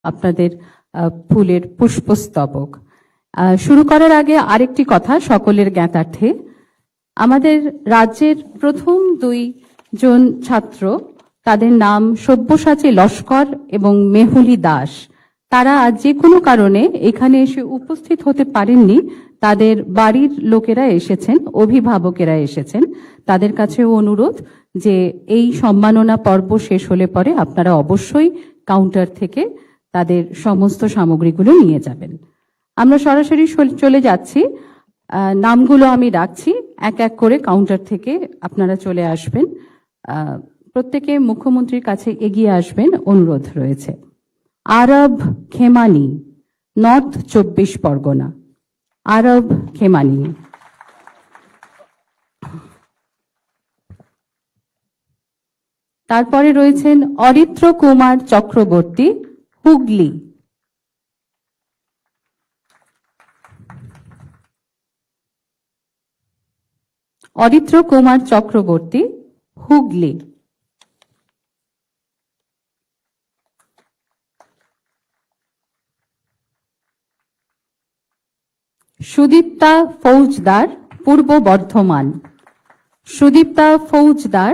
আপনাদের ফুলের পুষ্পস্তবক। শুরু করার আগে আরেকটি কথা সকলের জ্ঞাতার্থে, আমাদের রাজ্যের প্রথম 2 জন ছাত্র, তাদের নাম সব্যসাচী লস্কর এবং মেহুলি দাস। তারা আজ যে কোনো কারণে এখানে এসে উপস্থিত হতে পারেননি। তাদের বাড়ির লোকেরা এসেছেন, অভিভাবকেরা এসেছেন। তাদের কাছে অনুরোধ যে এই সম্মাননা পর্ব শেষ হলে পরে আপনারা অবশ্যই কাউন্টার থেকে তাদের সমস্ত সামগ্রীগুলো নিয়ে যাবেন। আমরা সরাসরি চলে যাচ্ছি। নামগুলো আমি রাখছি, এক এক করে কাউন্টার থেকে আপনারা চলে আসবেন। প্রত্যেকে মুখ্যমন্ত্রীর কাছে এগিয়ে আসবেন, অনুরোধ রয়েছে। আরব খেমানি, নর্থ 24 পরগনা। আরব খেমানি। তারপরে রয়েছেন অরিত্র কুমার চক্রবর্তী, হুগলি। অরিত্র কুমার চক্রবর্তী, হুগলি। সুদীপ্তা ফৌজদার, পূর্ব বর্ধমান। সুদীপ্তা ফৌজদার,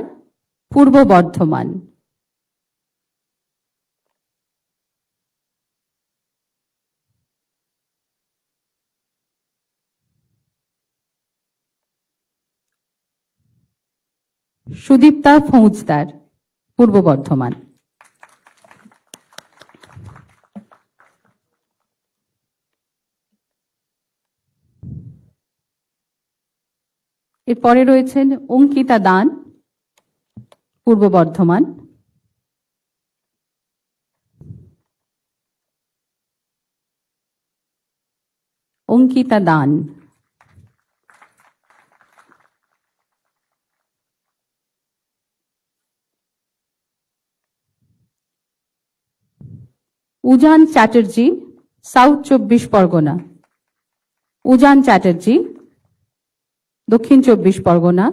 পূর্ব বর্ধমান। সুদীপ্তা ফৌজদার, পূর্ব বর্ধমান। এরপরে রয়েছেন অঙ্কিতা দান, পূর্ব বর্ধমান। অঙ্কিতা দান। উজান চ্যাটার্জি, সাউথ 24 পরগনা। উজান চ্যাটার্জি, দক্ষিণ 24 পরগনা।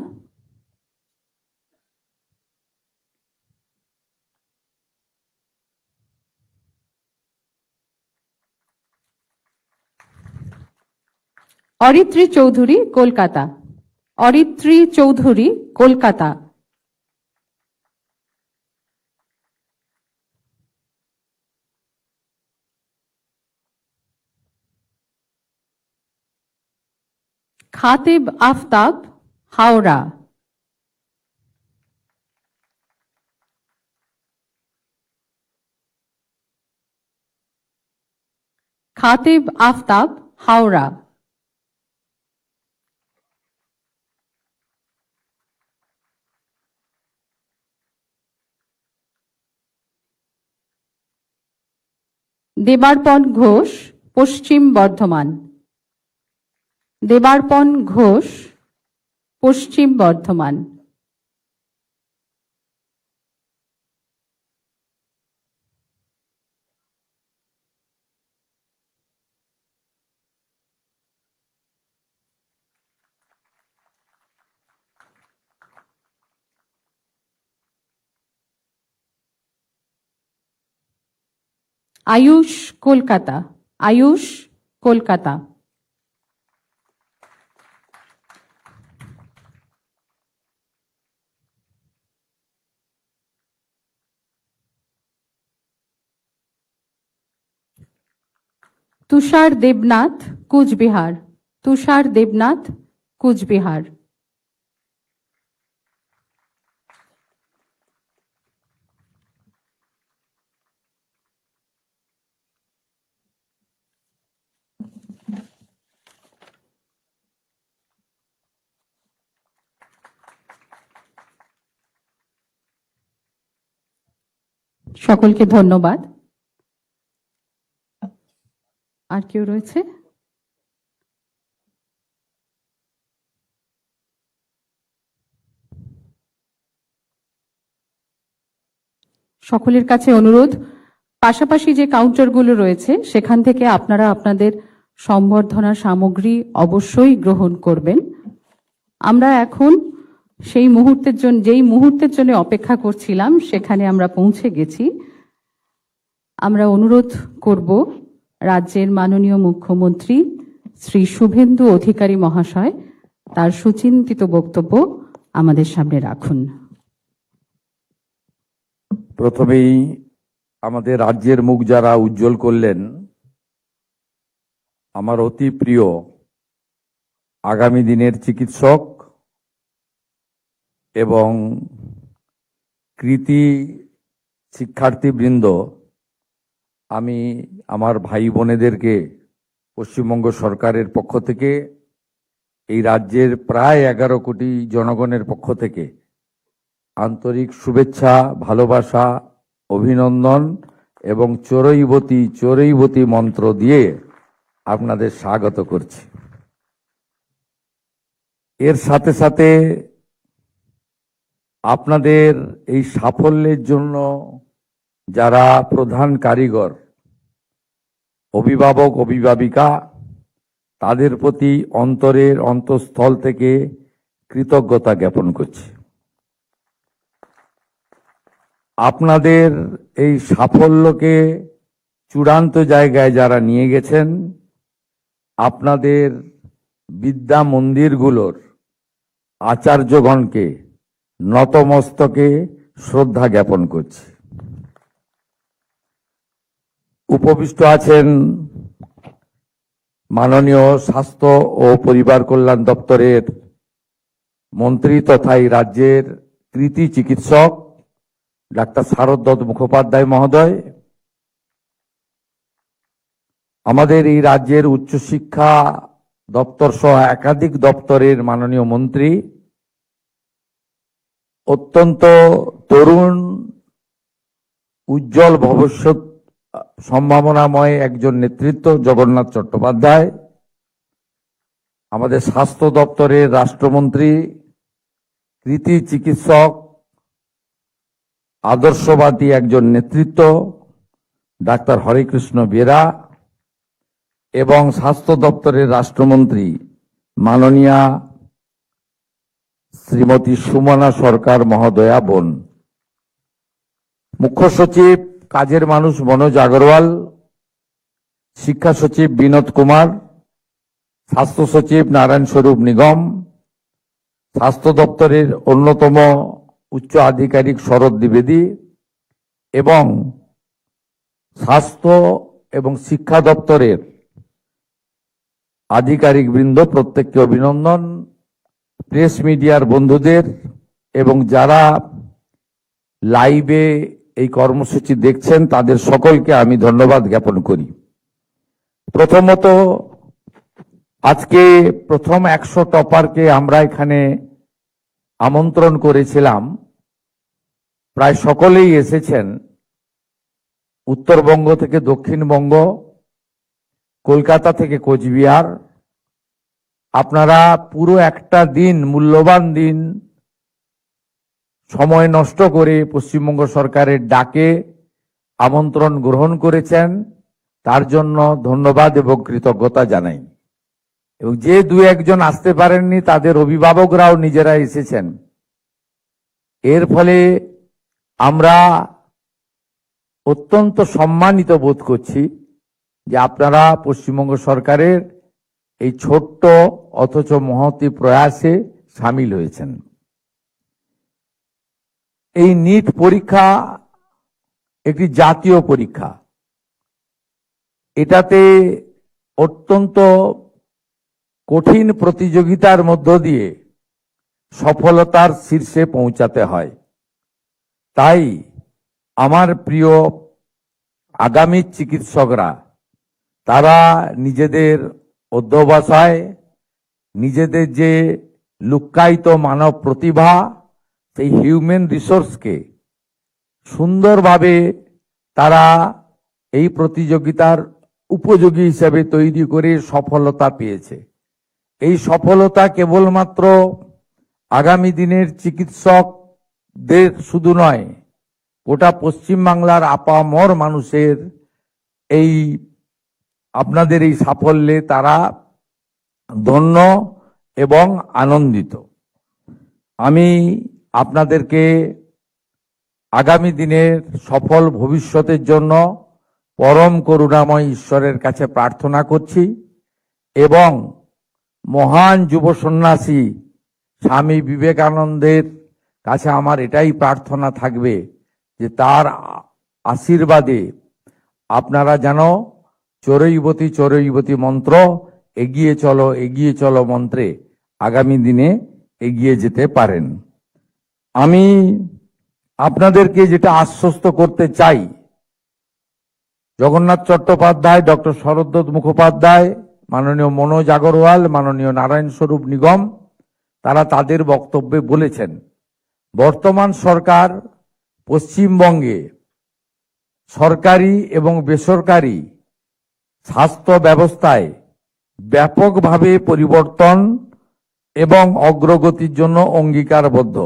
অরিত্রী চৌধুরী, কলকাতা। অরিত্রী চৌধুরী, কলকাতা। খাতিব আফতাব, হাওড়া। খাতিব আফতাব, হাওড়া। দেবার্পণ ঘোষ, পশ্চিম বর্ধমান। দেবার্পণ ঘোষ, পশ্চিম বর্ধমান। আয়ুষ, কলকাতা। আয়ুষ, কলকাতা। তুষার দেবনাথ, কুচবিহার। তুষার দেবনাথ, কুচবিহার। সকলকে ধন্যবাদ। আর কেউ রয়েছে? সকলের কাছে অনুরোধ, পাশাপাশি যে কাউন্টারগুলো রয়েছে সেখান থেকে আপনারা আপনাদের সম্বর্ধনা সামগ্রী অবশ্যই গ্রহণ করবেন। আমরা এখন যেই মুহূর্তের জন্য অপেক্ষা করছিলাম সেখানে আমরা পৌঁছে গেছি। আমরা অনুরোধ করব রাজ্যের মাননীয় মুখ্যমন্ত্রী শ্রী শুভেন্দু অধিকারী মহাশয় তার সুচিন্তিত বক্তব্য আমাদের সামনে রাখুন। প্রথমেই আমাদের রাজ্যের মুখ যারা উজ্জ্বল করলেন, আমার অতি প্রিয় আগামী দিনের চিকিৎসক এবং কৃতি শিক্ষার্থীবৃন্দ, আমি আমার ভাই বোনেদেরকে পশ্চিমবঙ্গ সরকারের পক্ষ থেকে, এই রাজ্যের প্রায় 11 কোটি জনগণের পক্ষ থেকে আন্তরিক শুভেচ্ছা, ভালোবাসা, অভিনন্দন এবং চরৈবতী চরৈবতী মন্ত্র দিয়ে আপনাদের স্বাগত করছি। এর সাথে সাথে আপনাদের এই সাফল্যের জন্য যারা প্রধান কারিগর, অভিভাবক, অভিভাবিকা, তাদের প্রতি অন্তরের অন্তঃস্থল থেকে কৃতজ্ঞতা জ্ঞাপন করছি। আপনাদের এই সাফল্যকে চূড়ান্ত জায়গায় যারা নিয়ে গেছেন, আপনাদের বিদ্যা মন্দিরগুলোর আচার্যগণকে নতমস্তকে শ্রদ্ধা জ্ঞাপন করছি। উপবিষ্ট আছেন মাননীয় স্বাস্থ্য ও পরিবার কল্যাণ দপ্তরের মন্ত্রী তথা এই রাজ্যের কৃতি চিকিৎসক ডাক্তার শারদ দত্ত মুখোপাধ্যায় মহোদয়, আমাদের এই রাজ্যের উচ্চশিক্ষা দপ্তর সহ একাধিক দপ্তরের মাননীয় মন্ত্রী, অত্যন্ত তরুণ, উজ্জ্বল ভবিষ্যৎ সম্ভাবনাময় একজন নেতৃত্ব জগন্নাথ চট্টোপাধ্যায়, আমাদের স্বাস্থ্য দপ্তরের রাষ্ট্রমন্ত্রী, কৃতি চিকিৎসক, আদর্শবাদী একজন নেতৃত্ব ডাক্তার হরেকৃষ্ণ বেরা, এবং স্বাস্থ্য দপ্তরের রাষ্ট্রমন্ত্রী মাননীয়া শ্রীমতী সুমনা সরকার মহোদয়া বোন, মুখ্য সচিব কাজের মানুষ মনোজ আগরওয়াল, শিক্ষা সচিব বিনোদ কুমার, স্বাস্থ্য সচিব নারায়ণ স্বরূপ নিগম, স্বাস্থ্য দপ্তরের অন্যতম উচ্চ আধিকারিক শরৎ দ্বিবেদী এবং স্বাস্থ্য এবং শিক্ষা দপ্তরের আধিকারিক বৃন্দ, প্রত্যেককে অভিনন্দন। প্রেস মিডিয়ার বন্ধুদের এবং যারা লাইভে এই কর্মসূচি দেখছেন তাদের সকলকে আমি ধন্যবাদ জ্ঞাপন করি। প্রথমত, আজকে প্রথম 100 টপারকে আমরা এখানে আমন্ত্রণ করেছিলাম, প্রায় সকলেই এসেছেন। উত্তরবঙ্গ থেকে দক্ষিণবঙ্গ, কলকাতা থেকে কোচবিহার, আপনারা পুরো একটা দিন, মূল্যবান দিন সময় নষ্ট করে পশ্চিমবঙ্গ সরকারের ডাকে আমন্ত্রণ গ্রহণ করেছেন, তার জন্য ধন্যবাদ এবং কৃতজ্ঞতা জানাই। এবং যে 2-1 আসতে পারেননি তাদের অভিভাবকরাও নিজেরা এসেছেন। এর ফলে আমরা অত্যন্ত সম্মানিত বোধ করছি যে আপনারা পশ্চিমবঙ্গ সরকারের এই ছোট্ট অথচ মহতি প্রয়াসে সামিল হয়েছেন। এই নিট পরীক্ষা একটি জাতীয় পরীক্ষা, এটাতে অত্যন্ত কঠিন প্রতিযোগিতার মধ্য দিয়ে সফলতার শীর্ষে পৌঁছাতে হয়। তাই আমার প্রিয় আগামী চিকিৎসকরা, তারা নিজেদের অধ্যবসায়, নিজেদের যে লুক্কায়িত মানব প্রতিভা, সেই হিউম্যান রিসোর্সকে সুন্দরভাবে তারা এই প্রতিযোগিতার উপযোগী হিসেবে তৈরি করে সফলতা পেয়েছে। এই সফলতা কেবলমাত্র আগামী দিনের চিকিৎসকদের শুধু নয়, গোটা পশ্চিমবাংলার আপামর মানুষের এই আপনাদের এই সাফল্যে তারা ধন্য এবং আনন্দিত। আমি আপনাদেরকে আগামী দিনের সফল ভবিষ্যতের জন্য পরম করুণাময় ঈশ্বরের কাছে প্রার্থনা করছি এবং মহান যুব সন্ন্যাসী স্বামী বিবেকানন্দের কাছে আমার এটাই প্রার্থনা থাকবে যে তার আশীর্বাদে আপনারা যেন চরৈবতী চরৈবতী মন্ত্র এগিয়ে চলো মন্ত্রে আগামী দিনে এগিয়ে যেতে পারেন। আমি আপনাদেরকে যেটা আশ্বস্ত করতে চাই, জগন্নাথ চট্টোপাধ্যায়, ডক্টর শরদ্দত্ত মুখোপাধ্যায়, মাননীয় মনোজ আগরওয়াল, মাননীয় নারায়ণ স্বরূপ নিগম, তারা তাদের বক্তব্যে বলেছেন বর্তমান সরকার পশ্চিমবঙ্গে সরকারি এবং বেসরকারি স্বাস্থ্য ব্যবস্থায় ব্যাপকভাবে পরিবর্তন এবং অগ্রগতির জন্য অঙ্গীকারবদ্ধ।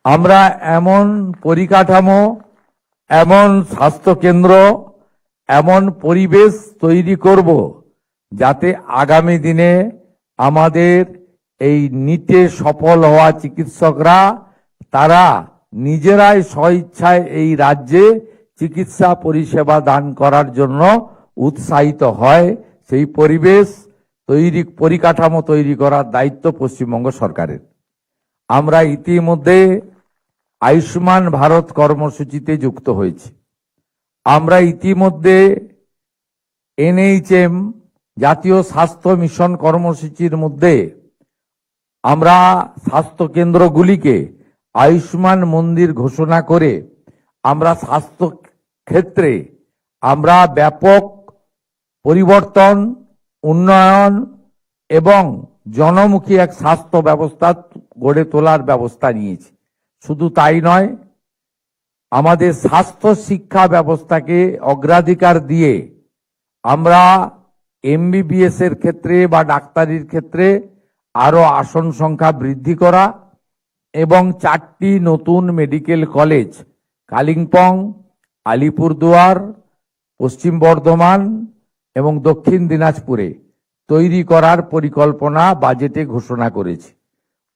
আমরা এমন পরিকাঠামো, এমন স্বাস্থ্যকেন্দ্র, এমন পরিবেশ তৈরি করব যাতে আগামী দিনে আমাদের এই নিটে সফল হওয়া চিকিৎসকরা তারা নিজেরাই স্বইচ্ছায় এই রাজ্যে চিকিৎসা পরিষেবা দান করার জন্য উৎসাহিত হয়। সেই পরিকাঠামো তৈরি করার দায়িত্ব পশ্চিমবঙ্গ সরকারের। আমরা ইতিমধ্যে আয়ুষ্মান ভারত কর্মসূচিতে যুক্ত হয়েছি। আমরা ইতিমধ্যে NHM জাতীয় স্বাস্থ্য মিশন কর্মসূচির মধ্যে আমরা স্বাস্থ্য কেন্দ্রগুলিকে আয়ুষ্মান মন্দির ঘোষণা করে আমরা স্বাস্থ্য ক্ষেত্রে আমরা ব্যাপক পরিবর্তন, উন্নয়ন এবং জনমুখী এক স্বাস্থ্য ব্যবস্থা গড়ে তোলার ব্যবস্থা নিয়েছি। শুধু তাই নয়, আমাদের স্বাস্থ্য শিক্ষা ব্যবস্থাকে অগ্রাধিকার দিয়ে আমরা MBBS এর ক্ষেত্রে বা ডাক্তারির ক্ষেত্রে আরো আসন সংখ্যা বৃদ্ধি করা এবং 4টি নতুন মেডিকেল কলেজ কালিম্পং, আলিপুরদুয়ার, পশ্চিম বর্ধমান এবং দক্ষিণ দিনাজপুরে তৈরি করার পরিকল্পনা বাজেটে ঘোষণা করেছি।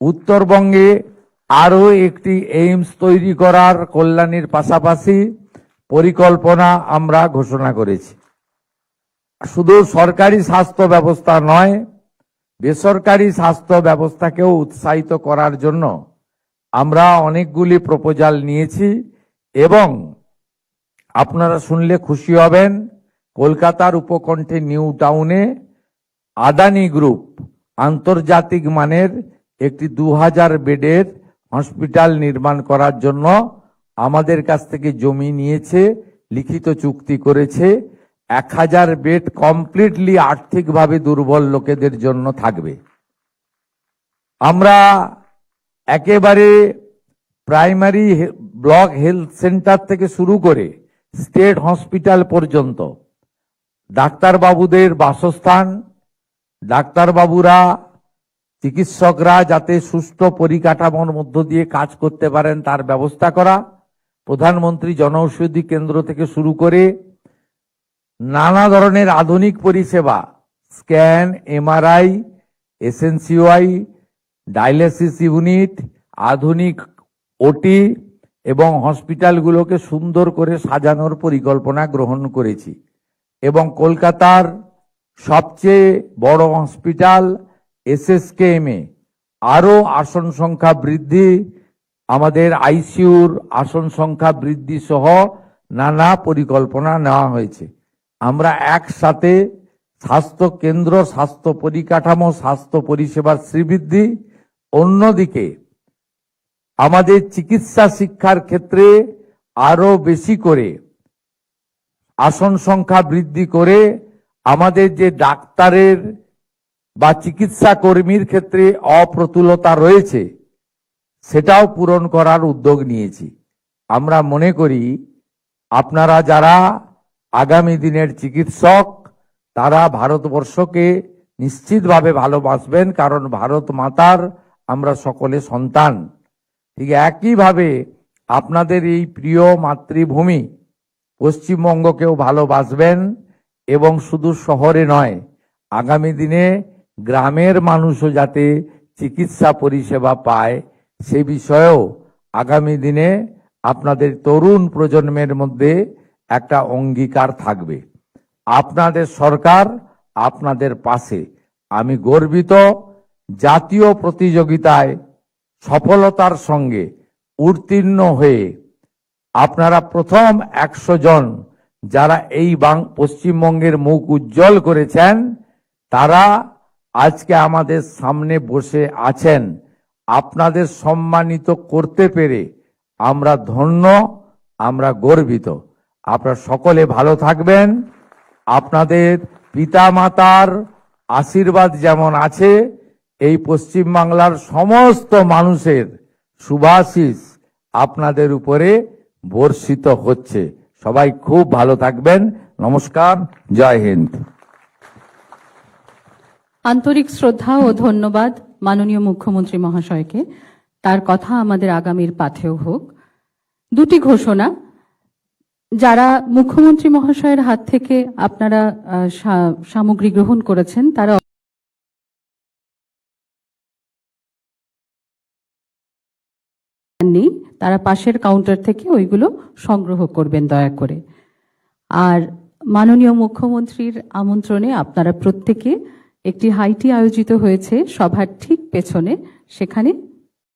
উত্তরবঙ্গে আরো একটি এইমস তৈরি করার কল্যাণীর পাশাপাশি পরিকল্পনা আমরা ঘোষণা করেছি। শুধু সরকারি স্বাস্থ্য ব্যবস্থা নয়, বেসরকারি স্বাস্থ্য ব্যবস্থাকেও উৎসাহিত করার জন্য আমরা অনেকগুলি প্রপোজাল নিয়েছি এবং আপনারা শুনলে খুশি হবেন, কলকাতার উপকণ্ঠে নিউ টাউনে আদানি গ্রুপ আন্তর্জাতিক মানের একটি 2000 বেডের হসপিটাল নির্মাণ করার জন্য আমাদের কাছ থেকে জমি নিয়েছে, লিখিত চুক্তি করেছে। 1000 বেড কমপ্লিটলি আর্থিকভাবে দুর্বল লোকেদের জন্য থাকবে। আমরা একেবারে প্রাইমারি ব্লক হেলথ সেন্টার থেকে শুরু করে স্টেট হসপিটাল পর্যন্ত ডাক্তারবাবুদের বাসস্থান, ডাক্তারবাবুরা, চিকিৎসকরা যাতে সুষ্ঠু পরিকাঠামোর মধ্য দিয়ে কাজ করতে পারেন তার ব্যবস্থা করা, প্রধানমন্ত্রী জনঔষধি কেন্দ্র থেকে শুরু করে নানা ধরনের আধুনিক পরিষেবা, scan, MRI, SNCY, dialysis unit, আধুনিক OT এবং হসপিটালগুলোকে সুন্দর করে সাজানোর পরিকল্পনা গ্রহণ করেছি এবং কলকাতার সবচেয়ে বড় হসপিটাল SSKM এ আরো আসন সংখ্যা বৃদ্ধি, আমাদের ICUর আসন সংখ্যা বৃদ্ধি সহ নানা পরিকল্পনা নেওয়া হয়েছে। আমরা একসাথে স্বাস্থ্য কেন্দ্র, স্বাস্থ্য পরিকাঠামো, স্বাস্থ্য পরিষেবার শ্রীবৃদ্ধি, অন্যদিকে আমাদের চিকিৎসা শিক্ষার ক্ষেত্রে আরো বেশি করে আসন সংখ্যা বৃদ্ধি করে আমাদের যে ডাক্তারের বা চিকিৎসা কর্মীর ক্ষেত্রে অপ্রতুলতা রয়েছে সেটাও পূরণ করার উদ্যোগ নিয়েছি। আমরা মনে করি আপনারা যারা আগামী দিনের চিকিৎসক তারা ভারতবর্ষকে নিশ্চিতভাবে ভালোবাসবেন, কারণ ভারত মাতার আমরা সকলে সন্তান। ঠিক একইভাবে আপনাদের এই প্রিয় মাতৃভূমি পশ্চিমবঙ্গকেও ভালোবাসবেন এবং শুধু শহরে নয়, আগামী দিনে গ্রামের মানুষও যাতে চিকিৎসা পরিষেবা পায় সে বিষয়েও আগামী দিনে আপনাদের তরুণ প্রজন্মের মধ্যে একটা অঙ্গীকার থাকবে। আপনাদের সরকার আপনাদের পাশে। আমি গর্বিত জাতীয় প্রতিযোগিতায় সফলতার সঙ্গে উত্তীর্ণ হয়ে আপনারা প্রথম 100 জন যারা এই পশ্চিমবঙ্গের মুখ উজ্জ্বল করেছেন, তারা আজকে আমাদের সামনে বসে আছেন। আপনাদের সম্মানিত করতে পেরে আমরা ধন্য, আমরা গর্বিত। আপনারা সকলে ভালো থাকবেন। আপনাদের পিতামাতার আশীর্বাদ যেমন আছে, এই পশ্চিমবাংলার সমস্ত মানুষের শুভাশিস আপনাদের উপরে বর্ষিত হচ্ছে। সবাই খুব ভালো থাকবেন। নমস্কার, জয় হিন্দ। আন্তরিক শ্রদ্ধা ও ধন্যবাদ মাননীয় মুখ্যমন্ত্রী মহাশয়কে। তার কথা আমাদের আগামীর পাথেয় হোক। দুটি ঘোষণা, যারা মুখ্যমন্ত্রী মহাশয়ের হাত থেকে আপনারা সামগ্রী গ্রহণ করেছেন তারা নেই, তারা পাশের কাউন্টার থেকে ওইগুলো সংগ্রহ করবেন দয়া করে। আর মাননীয় মুখ্যমন্ত্রীর আমন্ত্রণে আপনারা প্রত্যেকে একটি হাইটি আয়োজিত হয়েছে সভার ঠিক পেছনে, সেখানে